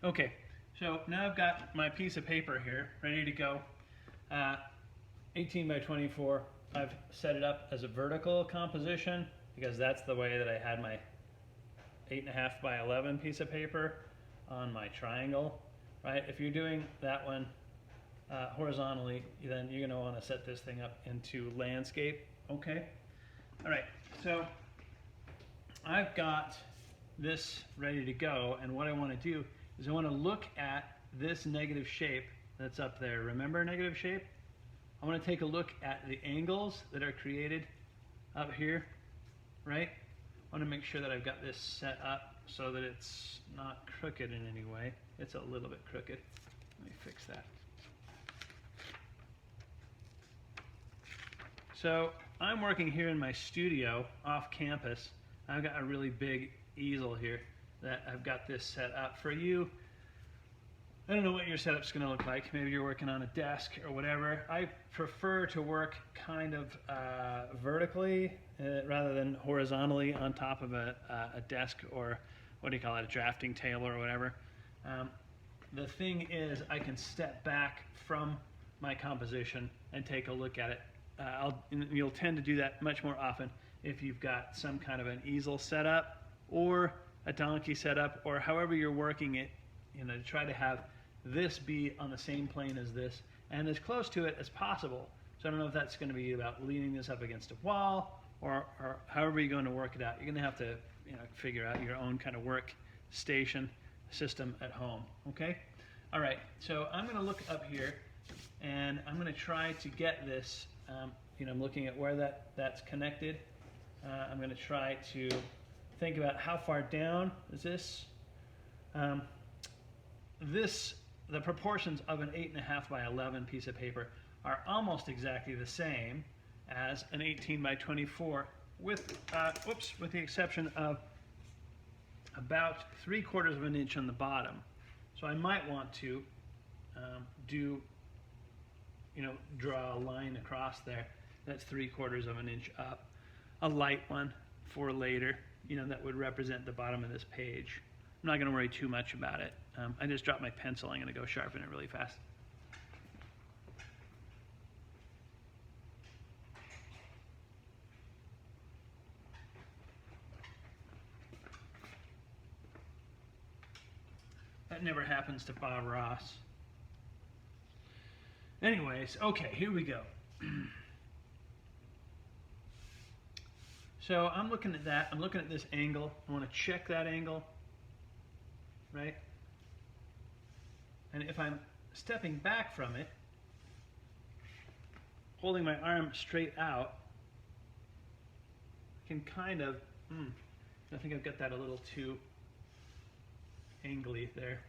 Okay, so now I've got my piece of paper here ready to go. 18 by 24. I've set it up as a vertical composition because that's the way that I had my 8.5 by 11 piece of paper on my triangle, right? If you're doing that one horizontally, then you're going to want to set this thing up into landscape, okay? All right, so I've got this ready to go, and what I want to do is I want to look at this negative shape that's up there. Remember negative shape? I want to take a look at the angles that are created up here, right? I want to make sure that I've got this set up so that it's not crooked in any way. It's a little bit crooked. Let me fix that. So I'm working here in my studio off campus. I've got a really big easel here that I've got this set up for you. I don't know what your setup's going to look like. Maybe you're working on a desk or whatever. I prefer to work kind of vertically rather than horizontally on top of a desk, or what do you call it, a drafting table or whatever. The thing is, I can step back from my composition and take a look at it. You'll tend to do that much more often if you've got some kind of an easel setup or a donkey setup, or however you're working it, to try to have this be on the same plane as this and as close to it as possible. So I don't know if that's going to be about leaning this up against a wall or however you're going to work it out. You're going to have to figure out your own kind of workstation system at home. Okay? All right, so I'm going to look up here and I'm going to try to get this. I'm looking at where that's connected. I'm going to try to think about how far down is this. The proportions of an 8.5 by 11 piece of paper are almost exactly the same as an 18 by 24, with the exception of about 3/4 of an inch on the bottom. So I might want to draw a line across there that's 3/4 of an inch up, a light one for later, that would represent the bottom of this page. I'm not going to worry too much about it. I just dropped my pencil. I'm going to go sharpen it really fast. That never happens to Bob Ross. Anyways, okay, here we go. So I'm looking at that. I'm looking at this angle. I want to check that angle, right? And if I'm stepping back from it, holding my arm straight out, I can kind of, I think I've got that a little too angly there.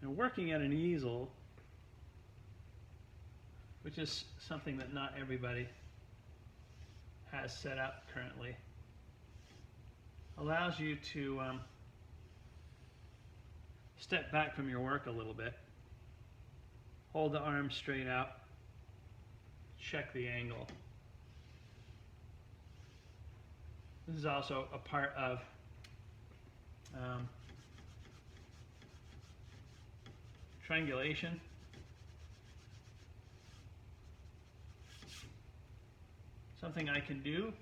And working at an easel, which is something that not everybody has set up currently, allows you to step back from your work a little bit, hold the arm straight out, check the angle. This is also a part of triangulation. Something I can do,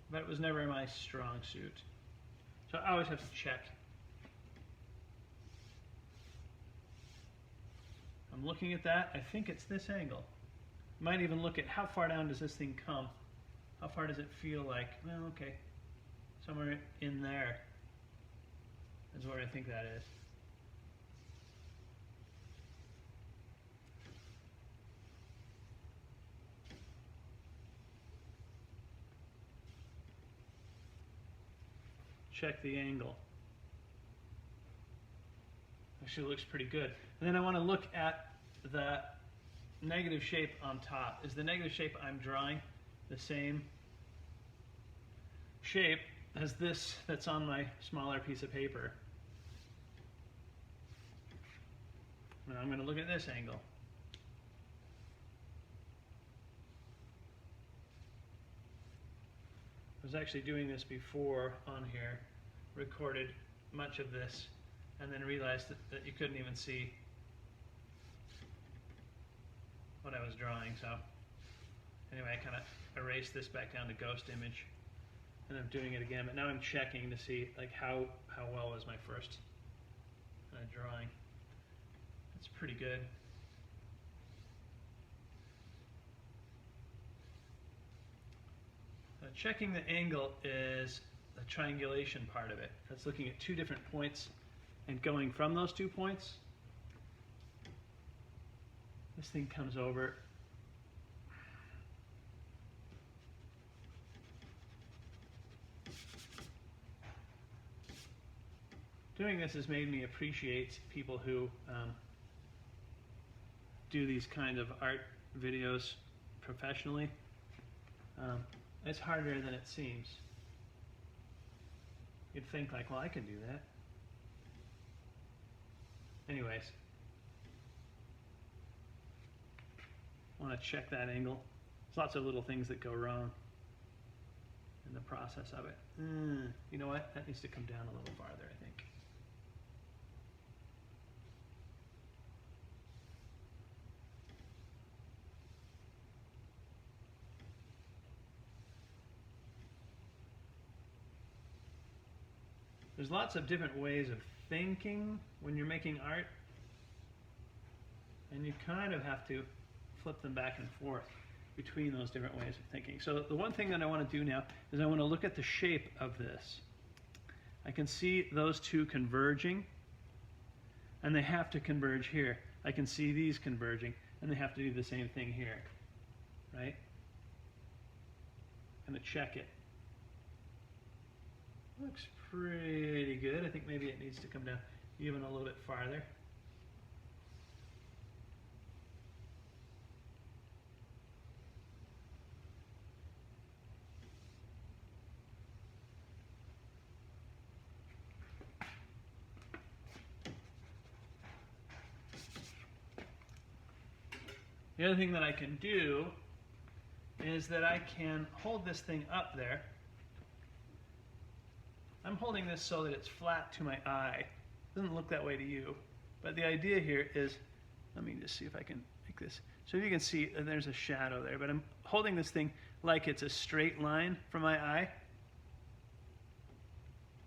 but it was never my strong suit. So I always have to check. I'm looking at that. I think it's this angle. Might even look at how far down does this thing come. How far does it feel like? Well, okay, somewhere in there is where I think that is. Check the angle. Actually looks pretty good. And then I want to look at the negative shape on top. Is the negative shape I'm drawing the same shape as this that's on my smaller piece of paper? And I'm going to look at this angle. was actually doing this before on here, recorded much of this, and then realized that you couldn't even see what I was drawing. So anyway, I kind of erased this back down to ghost image, and I'm doing it again, but now I'm checking to see like how well was my first drawing. It's pretty good. Checking the angle is the triangulation part of it. That's looking at two different points and going from those 2 points. This thing comes over. Doing this has made me appreciate people who do these kind of art videos professionally. It's harder than it seems. You'd think like, well, I can do that. Anyways, want to check that angle. There's lots of little things that go wrong in the process of it. You know what? That needs to come down a little farther, I think. There's lots of different ways of thinking when you're making art, and you kind of have to flip them back and forth between those different ways of thinking. So the one thing that I want to do now is I want to look at the shape of this. I can see those two converging, and they have to converge here. I can see these converging, and they have to do the same thing here, right? I'm going to check it. Looks pretty good. I think maybe it needs to come down even a little bit farther. The other thing that I can do is that I can hold this thing up there. I'm holding this so that it's flat to my eye. It doesn't look that way to you. But the idea here is, let me just see if I can make this. So you can see there's a shadow there, but I'm holding this thing like it's a straight line from my eye.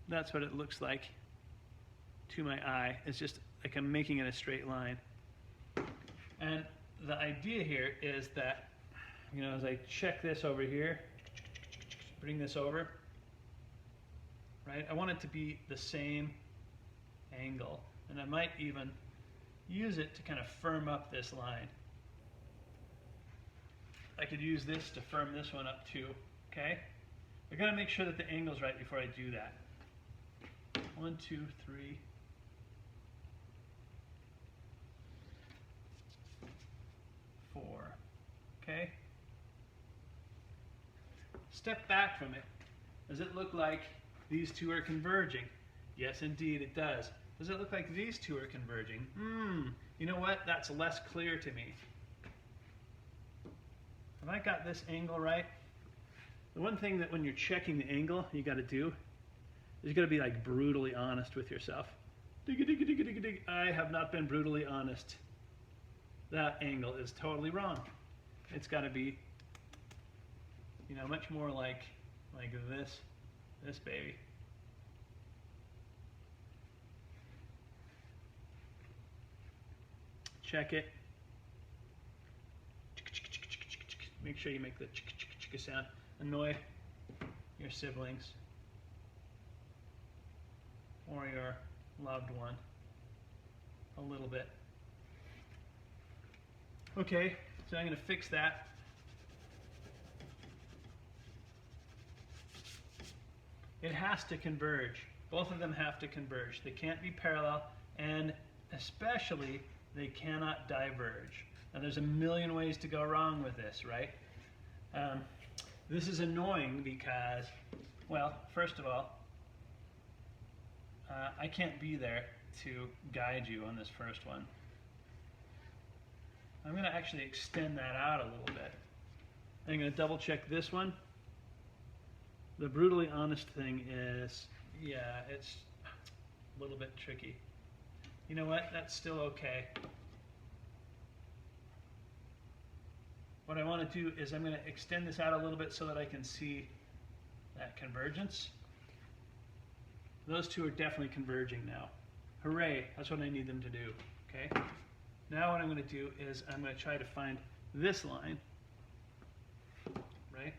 That's what it looks like to my eye. It's just like I'm making it a straight line. And the idea here is that, you know, as I check this over here, bring this over, right? I want it to be the same angle, and I might even use it to kind of firm up this line. I could use this to firm this one up too, okay? I gotta make sure that the angle's right before I do that. 1, 2, 3. 4, okay? Step back from it. Does it look like these two are converging? Yes, indeed it does. Does it look like these two are converging? You know what? That's less clear to me. Have I got this angle right? The one thing that when you're checking the angle you got to do is you got to be like brutally honest with yourself. Dig. I have not been brutally honest. That angle is totally wrong. It's got to be, you know, much more like this baby. Check it. Make sure you make the sound. Annoy your siblings or your loved one a little bit. Okay, so I'm going to fix that. It has to converge. Both of them have to converge. They can't be parallel, and especially they cannot diverge. Now there's a million ways to go wrong with this, right? This is annoying because, well, first of all, I can't be there to guide you on this first one. I'm going to actually extend that out a little bit. I'm going to double check this one. The brutally honest thing is, yeah, it's a little bit tricky. You know what? That's still okay. What I want to do is I'm going to extend this out a little bit so that I can see that convergence. Those two are definitely converging now. Hooray, that's what I need them to do, okay? Now what I'm going to do is I'm going to try to find this line, right?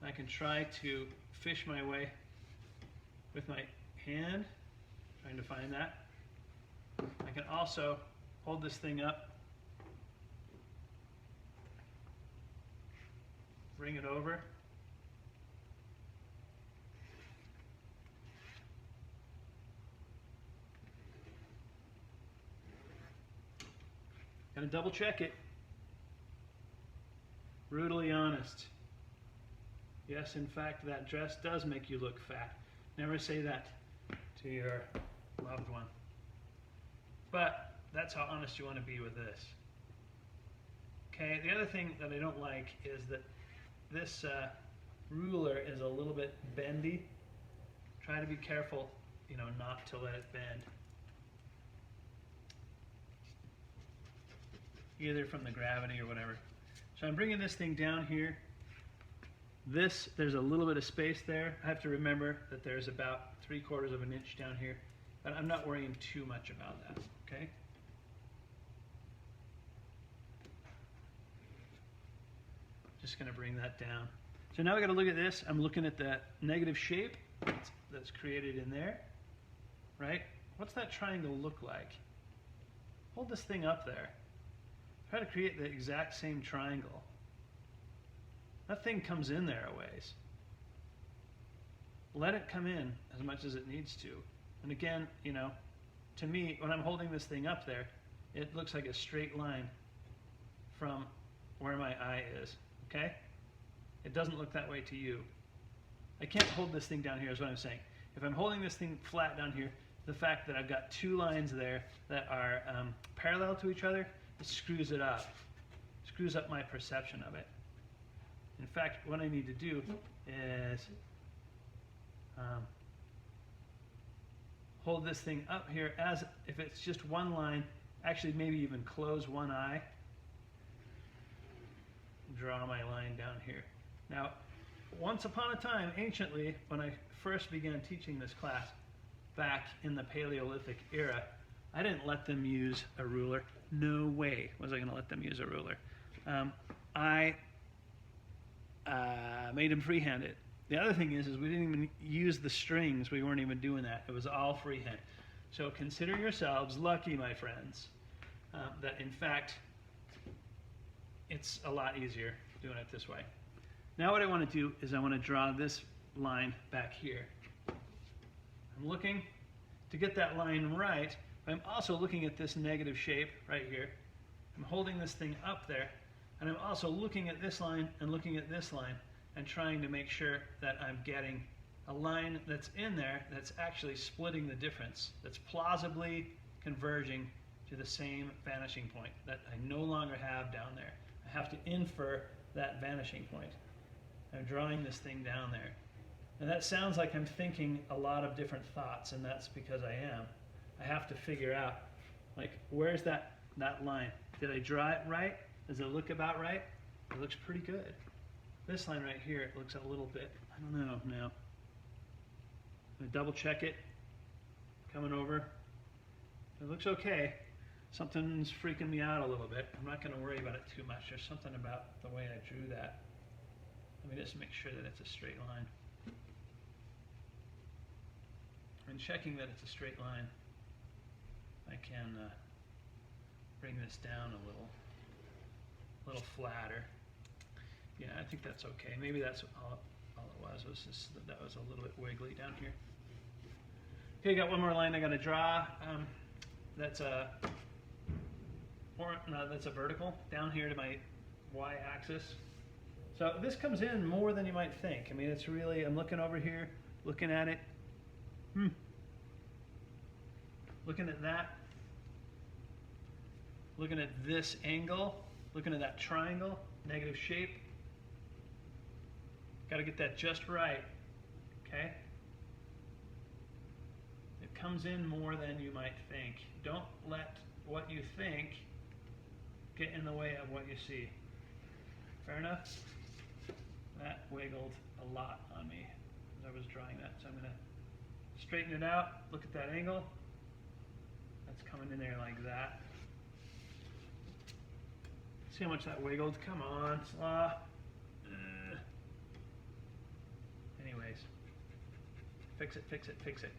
I can try to fish my way with my hand, trying to find that. I can also hold this thing up, bring it over. Gotta double check it. Brutally honest. Yes, in fact, that dress does make you look fat. Never say that to your loved one. But that's how honest you want to be with this. Okay, the other thing that I don't like is that this ruler is a little bit bendy. Try to be careful, you know, not to let it bend. Either from the gravity or whatever. So I'm bringing this thing down here. There's a little bit of space there. I have to remember that there's about 3/4 of an inch down here, but I'm not worrying too much about that, okay? Just gonna bring that down. So now we gotta look at this. I'm looking at that negative shape that's created in there, right? What's that triangle look like? Hold this thing up there. Try to create the exact same triangle. That thing comes in there a ways. Let it come in as much as it needs to. And again, you know, to me, when I'm holding this thing up there, it looks like a straight line from where my eye is, okay? It doesn't look that way to you. I can't hold this thing down here is what I'm saying. If I'm holding this thing flat down here, the fact that I've got two lines there that are parallel to each other, it screws it up. Screws up my perception of it. In fact, what I need to do is hold this thing up here as if it's just one line, actually maybe even close one eye, draw my line down here. Now, once upon a time, anciently, when I first began teaching this class, back in the Paleolithic era, I didn't let them use a ruler. No way was I going to let them use a ruler. I made them freehand it. The other thing is we didn't even use the strings. We weren't even doing that. It was all freehand. So consider yourselves lucky, my friends, that in fact it's a lot easier doing it this way. Now what I want to do is I want to draw this line back here. I'm looking to get that line right. I'm also looking at this negative shape right here. I'm holding this thing up there, and I'm also looking at this line and looking at this line and trying to make sure that I'm getting a line that's in there that's actually splitting the difference, that's plausibly converging to the same vanishing point that I no longer have down there. I have to infer that vanishing point. I'm drawing this thing down there. And that sounds like I'm thinking a lot of different thoughts, and that's because I am. I have to figure out, like, where's that line? Did I draw it right? Does it look about right? It looks pretty good. This line right here, it looks a little bit, I don't know now. I'm gonna double check it, coming over. It looks okay. Something's freaking me out a little bit. I'm not gonna worry about it too much. There's something about the way I drew that. Let me just make sure that it's a straight line. And checking that it's a straight line, I can bring this down a little flatter. Yeah, I think that's okay. Maybe that's all it was just that was a little bit wiggly down here. Okay, got one more line I got to draw. That's a vertical down here to my y-axis. So this comes in more than you might think. I mean, it's really, I'm looking over here, looking at it. Looking at that, looking at this angle, looking at that triangle, negative shape. Got to get that just right, okay? It comes in more than you might think. Don't let what you think get in the way of what you see. Fair enough? That wiggled a lot on me as I was drawing that, so I'm going to straighten it out. Look at that angle. That's coming in there like that. See how much that wiggled? Come on, slaw. Anyways, fix it, fix it, fix it.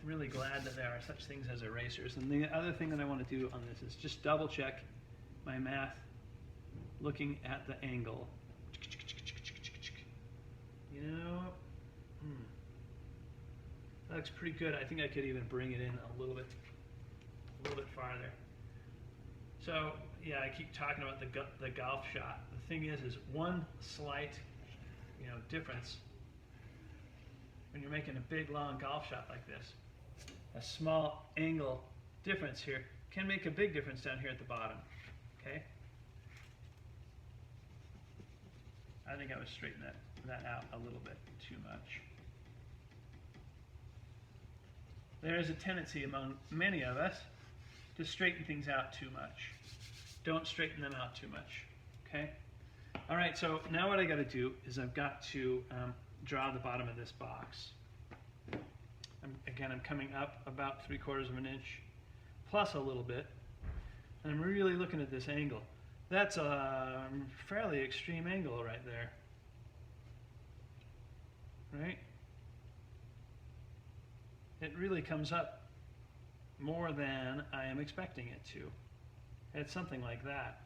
I'm really glad that there are such things as erasers. And the other thing that I want to do on this is just double check my math looking at the angle. You know, that looks pretty good. I think I could even bring it in a little bit farther. So yeah, I keep talking about the golf shot. The thing is one slight, difference when you're making a big long golf shot like this. A small angle difference here can make a big difference down here at the bottom. Okay. I think I was straightening that out a little bit too much. There is a tendency among many of us to straighten things out too much. Don't straighten them out too much, okay? All right, so now what I gotta do is I've got to draw the bottom of this box. I'm coming up about 3/4 of an inch, plus a little bit, and I'm really looking at this angle. That's a fairly extreme angle right there, right? It really comes up more than I am expecting it to. It's something like that.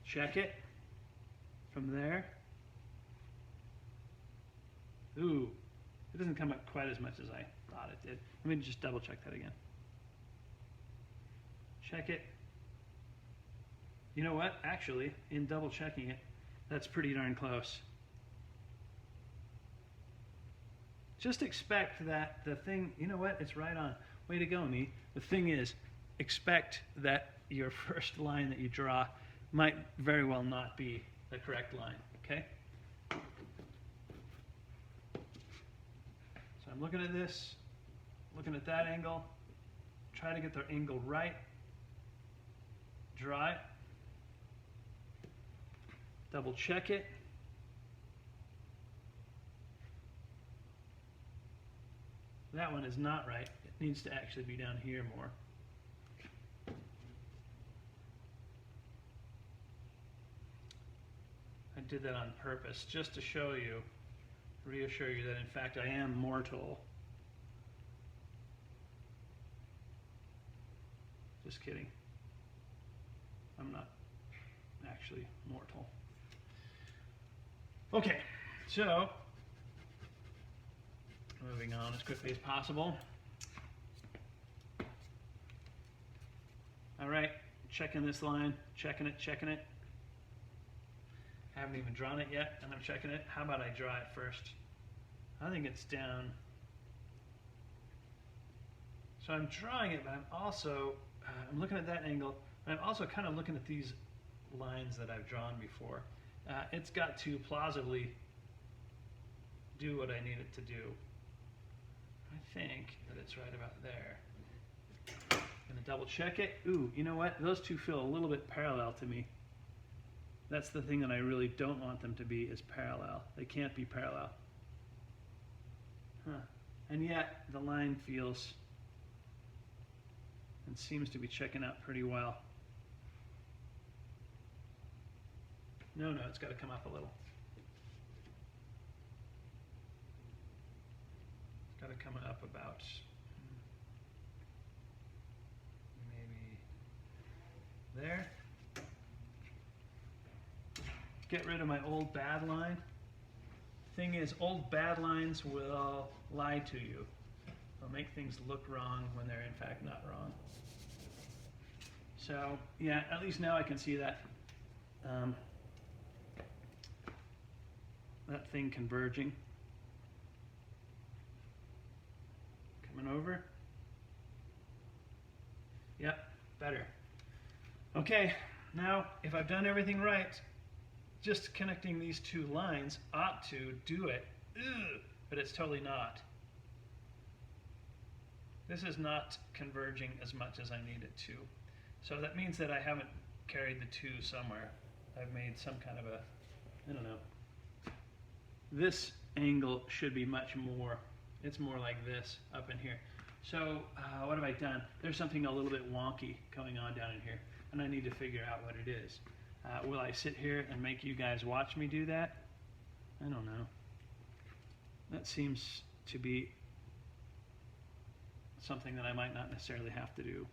Check it from there. Ooh, it doesn't come up quite as much as I thought it did. Let me just double check that again. Check it. You know what? Actually, in double checking it, that's pretty darn close. Just expect that the thing, you know what? It's right on. Way to go, me. The thing is, expect that your first line that you draw might very well not be the correct line, okay? So I'm looking at this, looking at that angle, try to get the angle right, draw it, double check it. That one is not right. It needs to actually be down here more. I did that on purpose just to show you, reassure you that in fact I am mortal. Just kidding. I'm not actually mortal. Okay, so moving on as quickly as possible. All right, checking this line, checking it, checking it. I haven't even drawn it yet, and I'm checking it. How about I draw it first? I think it's down. So I'm drawing it, but I'm also, I'm looking at that angle, and I'm also kind of looking at these lines that I've drawn before. It's got to plausibly do what I need it to do. I think that it's right about there. I'm gonna double check it. Ooh, you know what? Those two feel a little bit parallel to me. That's the thing that I really don't want them to be, is parallel. They can't be parallel. Huh. And yet the line feels and seems to be checking out pretty well. No, it's got to come up a little. It's got to come up about maybe there. Get rid of my old bad line. Thing is, old bad lines will lie to you. They'll make things look wrong when they're in fact not wrong. So yeah, at least now I can see that that thing converging. Coming over. Yep, better. Okay, now if I've done everything right, just connecting these two lines ought to do it. Ugh, but it's totally not. This is not converging as much as I need it to. So that means that I haven't carried the two somewhere. I've made some kind of a, I don't know. This angle should be much more, it's more like this up in here. So what have I done? There's something a little bit wonky going on down in here, and I need to figure out what it is. Will I sit here and make you guys watch me do that? I don't know. That seems to be something that I might not necessarily have to do.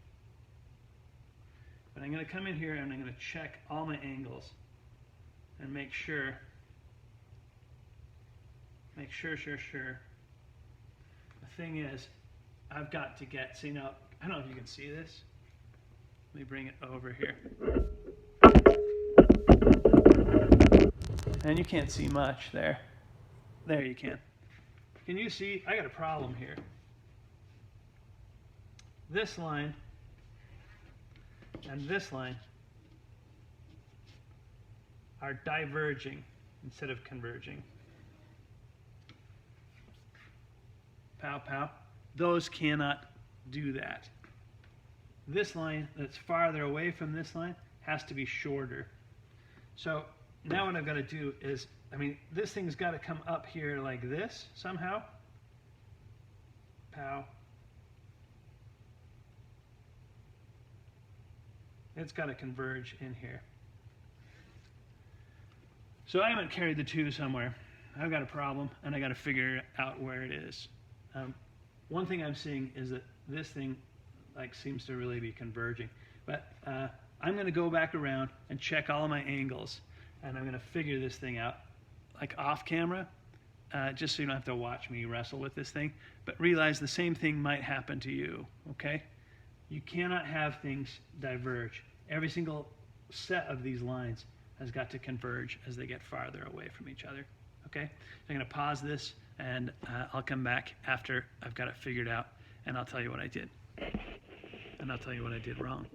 But I'm going to come in here and I'm going to check all my angles and make sure. The thing is, I've got to get, see now, I don't know if you can see this. Let me bring it over here. And you can't see much there. There you can. Can you see? I got a problem here. This line and this line are diverging instead of converging. Pow, pow. Those cannot do that. This line that's farther away from this line has to be shorter. So now what I've got to do is, I mean, this thing's got to come up here like this somehow. Pow. It's got to converge in here. So I haven't carried the two somewhere. I've got a problem, and I got to figure out where it is. One thing I'm seeing is that this thing seems to really be converging. But I'm going to go back around and check all my angles, and I'm going to figure this thing out, like off camera, just so you don't have to watch me wrestle with this thing. But realize the same thing might happen to you, okay? You cannot have things diverge. Every single set of these lines has got to converge as they get farther away from each other, okay? So I'm going to pause this, and I'll come back after I've got it figured out, and I'll tell you what I did. And I'll tell you what I did wrong.